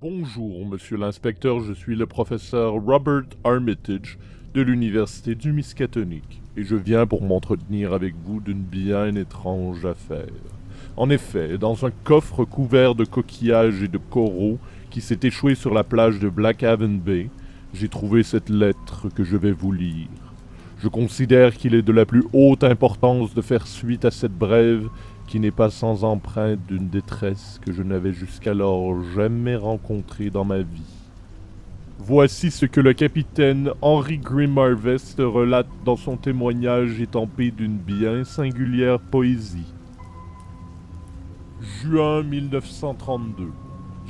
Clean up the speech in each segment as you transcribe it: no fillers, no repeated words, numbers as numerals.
Bonjour, monsieur l'inspecteur, je suis le professeur Robert Armitage de l'Université du Miskatonic, et je viens pour m'entretenir avec vous d'une bien étrange affaire. En effet, dans un coffre couvert de coquillages et de coraux qui s'est échoué sur la plage de Blackhaven Bay, j'ai trouvé cette lettre que je vais vous lire. Je considère qu'il est de la plus haute importance de faire suite à cette brève qui n'est pas sans empreinte d'une détresse que je n'avais jusqu'alors jamais rencontrée dans ma vie. Voici ce que le capitaine Henry Grimharvest relate dans son témoignage étampé d'une bien singulière poésie. Juin 1932.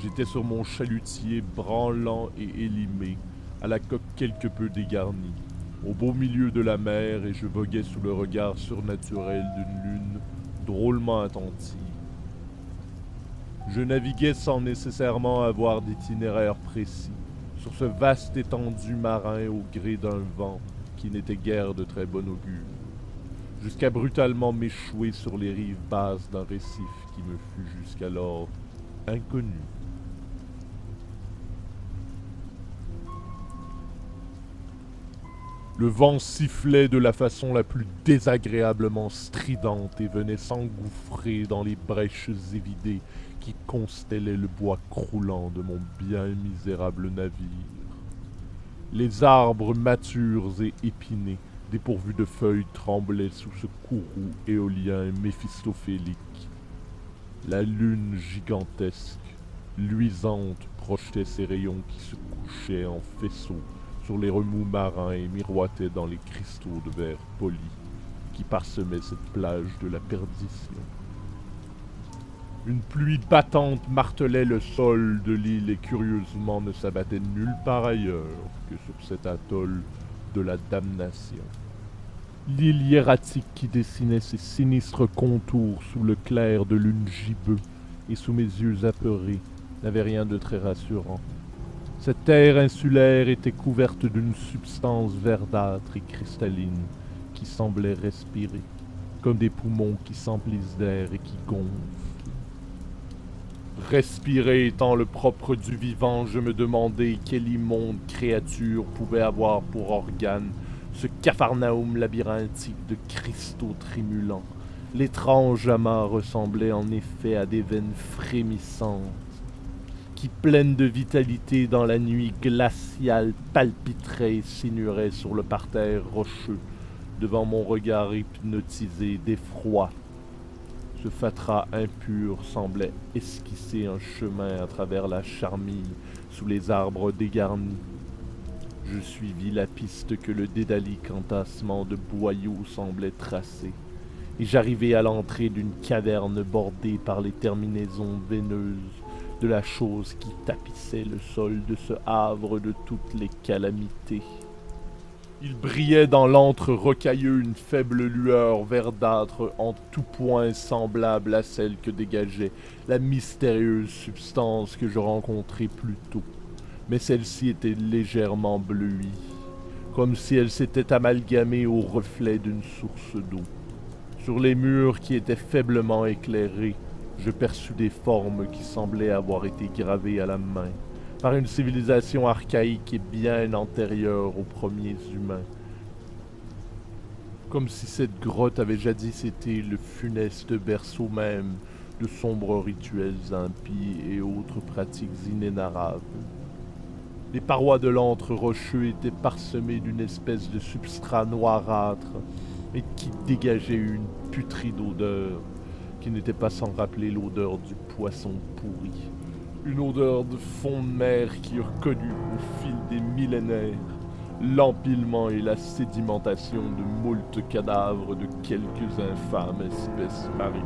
J'étais sur mon chalutier branlant et élimé, à la coque quelque peu dégarnie, au beau milieu de la mer, et je voguais sous le regard surnaturel d'une lune drôlement attentive. Je naviguais sans nécessairement avoir d'itinéraire précis, sur ce vaste étendu marin au gré d'un vent qui n'était guère de très bon augure, jusqu'à brutalement m'échouer sur les rives basses d'un récif qui me fut jusqu'alors inconnu. Le vent sifflait de la façon la plus désagréablement stridente et venait s'engouffrer dans les brèches évidées qui constellaient le bois croulant de mon bien misérable navire. Les arbres matures et épinés, dépourvus de feuilles, tremblaient sous ce courroux éolien méphistophélique. La lune gigantesque, luisante, projetait ses rayons qui se couchaient en faisceaux sur les remous marins et miroitaient dans les cristaux de verre poli qui parsemaient cette plage de la perdition. Une pluie battante martelait le sol de l'île et curieusement ne s'abattait nulle part ailleurs que sur cet atoll de la damnation. L'île hiératique qui dessinait ses sinistres contours sous le clair de lune gibbeux et sous mes yeux apeurés n'avait rien de très rassurant. Cette terre insulaire était couverte d'une substance verdâtre et cristalline qui semblait respirer, comme des poumons qui s'emplissent d'air et qui gonflent. Respirer étant le propre du vivant, je me demandais quelle immonde créature pouvait avoir pour organe ce capharnaüm labyrinthique de cristaux trémulants. L'étrange amas ressemblait en effet à des veines frémissantes qui, pleines de vitalité dans la nuit glaciale, palpiteraient et sinueraient sur le parterre rocheux devant mon regard hypnotisé d'effroi. Ce fatras impur semblait esquisser un chemin à travers la charmille sous les arbres dégarnis. Je suivis la piste que le dédalique entassement de boyaux semblait tracer, et j'arrivai à l'entrée d'une caverne bordée par les terminaisons veineuses de la chose qui tapissait le sol de ce havre de toutes les calamités. Il brillait dans l'antre rocailleux une faible lueur verdâtre en tout point semblable à celle que dégageait la mystérieuse substance que je rencontrai plus tôt. Mais celle-ci était légèrement bleuie, comme si elle s'était amalgamée au reflet d'une source d'eau. Sur les murs qui étaient faiblement éclairés, je perçus des formes qui semblaient avoir été gravées à la main par une civilisation archaïque et bien antérieure aux premiers humains. Comme si cette grotte avait jadis été le funeste berceau même de sombres rituels impies et autres pratiques inénarrables. Les parois de l'antre rocheux étaient parsemées d'une espèce de substrat noirâtre et qui dégageait une putride odeur qui n'était pas sans rappeler l'odeur du poisson pourri. Une odeur de fond de mer qui eurent connu au fil des millénaires l'empilement et la sédimentation de moult cadavres de quelques infâmes espèces marines.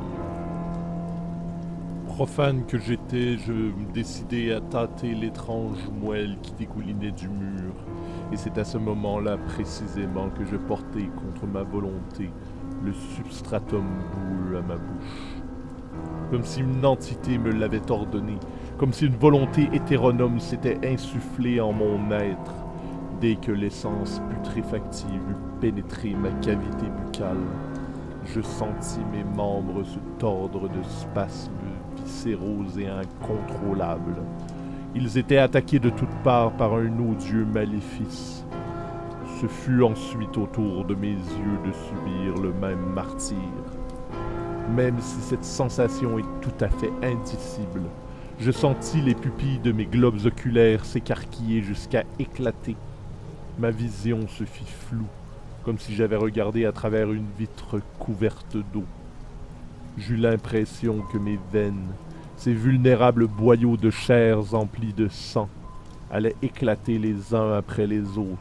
Profane que j'étais, je me décidai à tâter l'étrange moelle qui dégoulinait du mur, et c'est à ce moment-là précisément que je portai contre ma volonté le substratum boueux à ma bouche. Comme si une entité me l'avait ordonné, comme si une volonté hétéronome s'était insufflée en mon être, dès que l'essence putréfactive eut pénétré ma cavité buccale. Je sentis mes membres se tordre de spasmes viscéraux et incontrôlables, Ils étaient attaqués de toutes parts par un odieux maléfice. Ce fut ensuite au tour de mes yeux de subir le même martyre. Même si cette sensation est tout à fait indicible, je sentis les pupilles de mes globes oculaires s'écarquiller jusqu'à éclater. Ma vision se fit floue, comme si j'avais regardé à travers une vitre couverte d'eau. J'eus l'impression que mes veines, ces vulnérables boyaux de chair emplis de sang, allaient éclater les uns après les autres,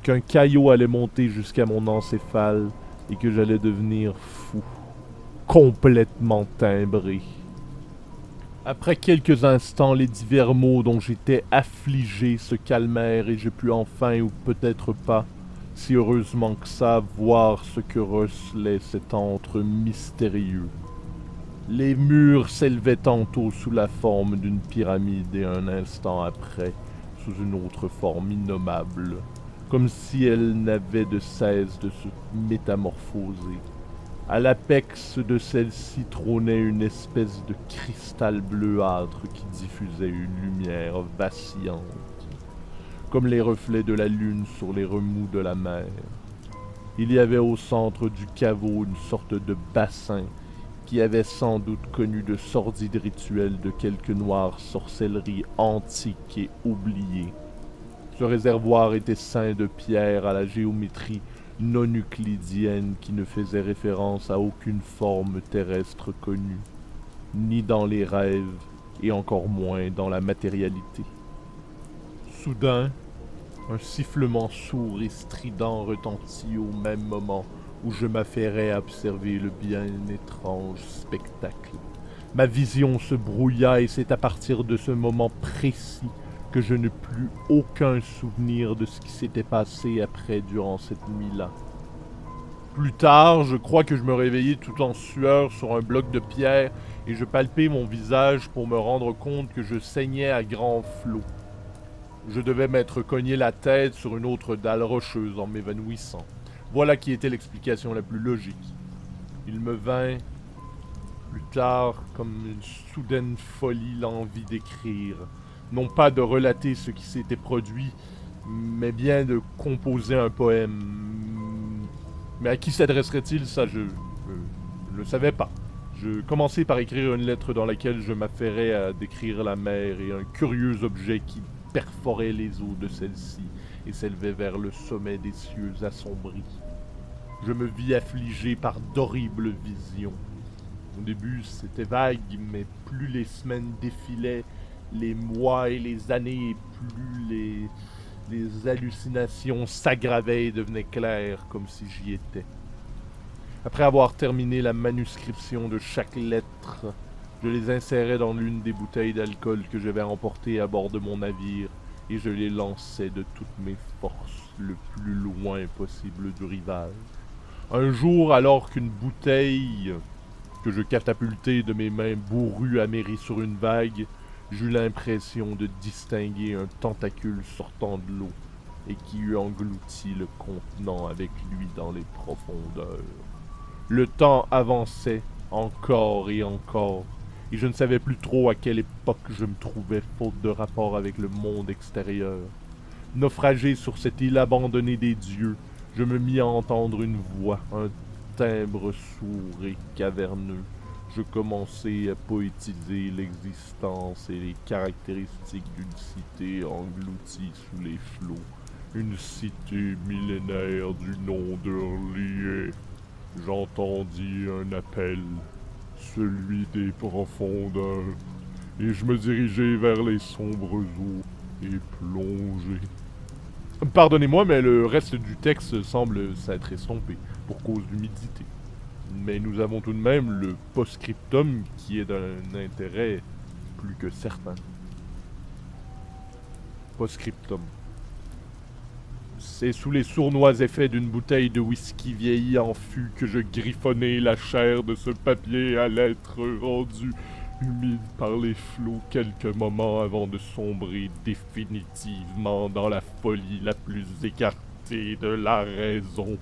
qu'un caillot allait monter jusqu'à mon encéphale et que j'allais devenir fou, complètement timbré. Après quelques instants, les divers maux dont j'étais affligé se calmèrent et je pus enfin, ou peut-être pas, si heureusement que ça, voir ce que recelait cet antre mystérieux. Les murs s'élevaient tantôt sous la forme d'une pyramide et un instant après, sous une autre forme innommable, comme si elle n'avait de cesse de se métamorphoser. À l'apex de celle-ci trônait une espèce de cristal bleuâtre qui diffusait une lumière vacillante, comme les reflets de la lune sur les remous de la mer. Il y avait au centre du caveau une sorte de bassin qui avait sans doute connu de sordides rituels de quelque noire sorcellerie antique et oubliée. Ce réservoir était ceint de pierres à la géométrie non euclidienne qui ne faisait référence à aucune forme terrestre connue, ni dans les rêves et encore moins dans la matérialité. Soudain, un sifflement sourd et strident retentit au même moment où je m'affairais à observer le bien étrange spectacle. Ma vision se brouilla et c'est à partir de ce moment précis que je n'eus plus aucun souvenir de ce qui s'était passé après durant cette nuit-là. Plus tard, je crois que je me réveillai tout en sueur sur un bloc de pierre et je palpai mon visage pour me rendre compte que je saignais à grands flots. Je devais m'être cogné la tête sur une autre dalle rocheuse en m'évanouissant. Voilà qui était l'explication la plus logique. Il me vint, plus tard, comme une soudaine folie, l'envie d'écrire. Non pas de relater ce qui s'était produit, mais bien de composer un poème. Mais à qui s'adresserait-il, ça je ne le savais pas. Je commençai par écrire une lettre dans laquelle je m'affairais à décrire la mer et un curieux objet qui perforait les eaux de celle-ci et s'élevait vers le sommet des cieux assombris. Je me vis affligé par d'horribles visions. Au début, c'était vague, mais plus les semaines défilaient, les mois et les années, et plus les hallucinations s'aggravaient et devenaient claires, comme si j'y étais. Après avoir terminé la manuscription de chaque lettre, je les insérais dans l'une des bouteilles d'alcool que j'avais emportées à bord de mon navire, et je les lançais de toutes mes forces le plus loin possible du rivage. Un jour, alors qu'une bouteille que je catapultai de mes mains bourrues amérie sur une vague, j'eus l'impression de distinguer un tentacule sortant de l'eau et qui eût englouti le contenant avec lui dans les profondeurs. Le temps avançait encore et encore, et je ne savais plus trop à quelle époque je me trouvais faute de rapport avec le monde extérieur. Naufragé sur cette île abandonnée des dieux, je me mis à entendre une voix, un timbre sourd et caverneux. Je commençai à poétiser l'existence et les caractéristiques d'une cité engloutie sous les flots. Une cité millénaire du nom d'Hurlier. J'entendis un appel, celui des profondeurs, et je me dirigeai vers les sombres eaux et plongeai. Pardonnez-moi, mais le reste du texte semble s'être estompé pour cause d'humidité. Mais nous avons tout de même le post-scriptum qui est d'un intérêt plus que certain. Post-scriptum. C'est sous les sournois effets d'une bouteille de whisky vieillie en fût que je griffonnai la chair de ce papier à l'être rendu humide par les flots quelques moments avant de sombrer définitivement dans la folie la plus écartée de la raison.